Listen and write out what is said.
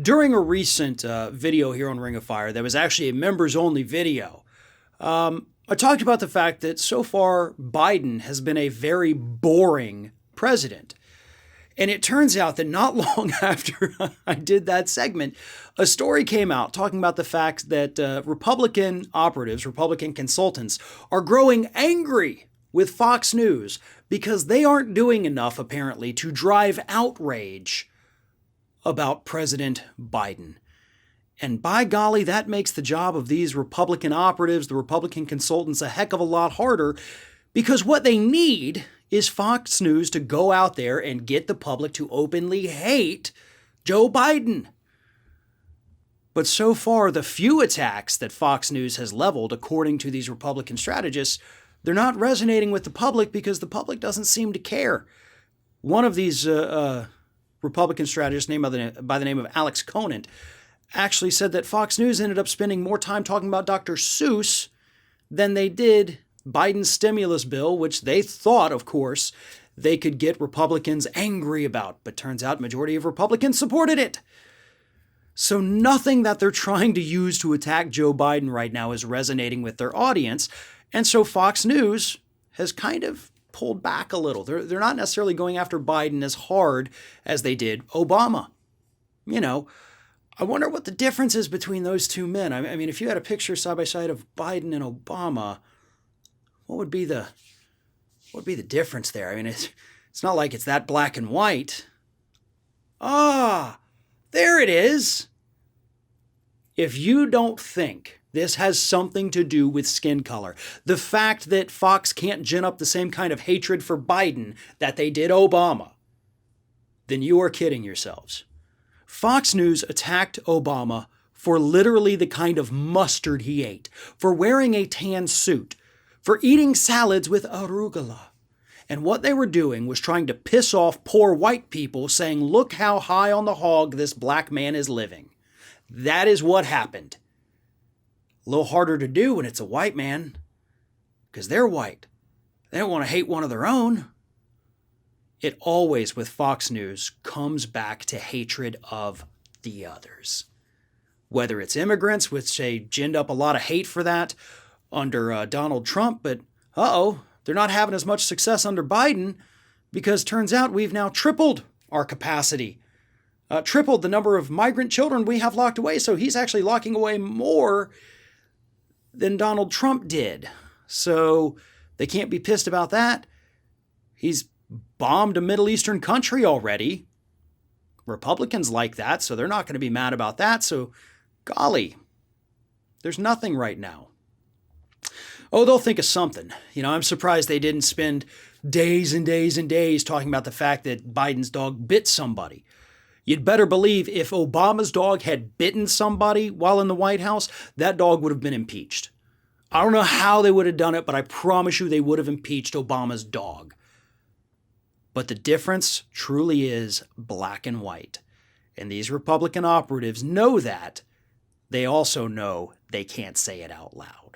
During a recent video here on Ring of Fire, that was actually a members only video. I talked about the fact that so far Biden has been a very boring president. And it turns out that not long after I did that segment, a story came out talking about the fact that Republican operatives, Republican consultants, are growing angry with Fox News because they aren't doing enough, apparently, to drive outrage about President Biden. And by golly, that makes the job of these Republican operatives, the Republican consultants, a heck of a lot harder, because what they need is Fox News to go out there and get the public to openly hate Joe Biden. But so far, the few attacks that Fox News has leveled, according to these Republican strategists, they're not resonating with the public because the public doesn't seem to care. One of these Republican strategists, named by the name of Alex Conant, actually said that Fox News ended up spending more time talking about Dr. Seuss than they did Biden's stimulus bill, which they thought, of course, they could get Republicans angry about. But turns out majority of Republicans supported it. So nothing that they're trying to use to attack Joe Biden right now is resonating with their audience. And so Fox News has kind of pulled back a little. They're not necessarily going after Biden as hard as they did Obama. You know, I wonder what the difference is between those two men. I mean, if you had a picture side by side of Biden and Obama, what would be the difference there? I mean, it's not like it's that black and white. Ah, there it is. If you don't think this has something to do with skin color, the fact that Fox can't gin up the same kind of hatred for Biden that they did Obama, then you are kidding yourselves. Fox News attacked Obama for literally the kind of mustard he ate, for wearing a tan suit, for eating salads with arugula. And what they were doing was trying to piss off poor white people, saying, look how high on the hog this black man is living. That is what happened. A little harder to do when it's a white man, because they're white. They don't want to hate one of their own. It always, with Fox News, comes back to hatred of the others. Whether it's immigrants, which they ginned up a lot of hate for that under Donald Trump, but they're not having as much success under Biden because turns out we've now tripled our capacity, tripled the number of migrant children we have locked away. So he's actually locking away more than Donald Trump did. So they can't be pissed about that. He's bombed a Middle Eastern country already. Republicans like that, so they're not going to be mad about that. So, golly, there's nothing right now. Oh, they'll think of something. You know, I'm surprised they didn't spend days and days and days talking about the fact that Biden's dog bit somebody. You'd better believe if Obama's dog had bitten somebody while in the White House, that dog would have been impeached. I don't know how they would have done it, but I promise you they would have impeached Obama's dog. But the difference truly is black and white. And these Republican operatives know that. They also know they can't say it out loud.